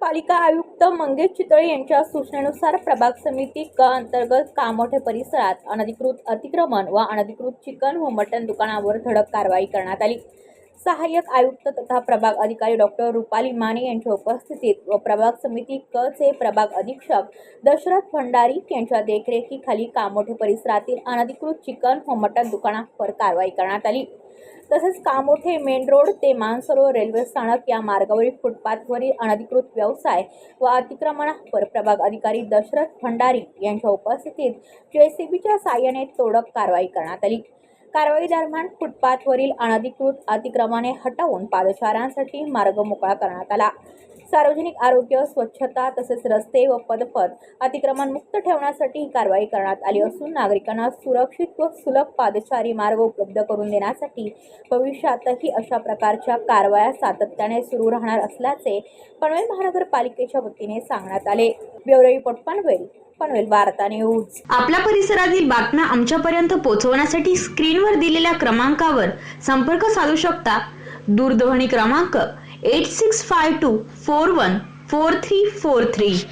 महानगरपालिका आयुक्त मंगेश चितळे यांच्या सूचनेनुसार प्रभाग समिती क अंतर्गत कामोठे परिसरात अनधिकृत अतिक्रमण व अनधिकृत चिकन व मटण दुकानावर धडक कारवाई करण्यात आली। सहाय्यक आयुक्त तथा प्रभाग अधिकारी डॉक्टर रुपाली माने यांच्या उपस्थितीत व प्रभाग समिती क चे प्रभाग अधीक्षक दशरथ भंडारी यांच्या देखरेखीखाली कामोठे परिसरातील अनधिकृत चिकन व मटण दुकानावर कारवाई करण्यात आली। तसेच कामोठे मेन रोड ते मानसरोवर रेल्वे स्थानक या मार्गावरील फुटपाथवरील अनधिकृत व्यवसाय व अतिक्रमणावर प्रभाग अधिकारी दशरथ भंडारी यांच्या उपस्थितीत JCBच्या साहाय्याने तोडक कारवाई करण्यात आली। कारवाई दरम्यान फुटपाथवरील अनधिकृत अतिक्रमणे हटवून पादचाऱ्यांसाठी मार्ग मोकळा करण्यात आला। सार्वजनिक आरोग्य, स्वच्छता तसेच रस्ते व पदपथ अतिक्रमण मुक्त ठेवण्यासाठी ही कारवाई करण्यात आली असून नागरिकांना सुरक्षित व सुलभ पादचारी मार्ग उपलब्ध करून देण्यासाठी भविष्यातही अशा प्रकारच्या कारवाया सातत्याने सुरू राहणार असल्याचे पनवेल महानगरपालिकेच्या वतीने सांगण्यात आले। ब्युरो रिपोर्ट पनवेल वार्ता न्यूज। आपल्या परिसरातील बातम्या आमच्यापर्यंत पोहोचवण्यासाठी स्क्रीनवर दिलेल्या क्रमांकावर संपर्क साधू शकता। दूरध्वनी क्रमांक 8652414343।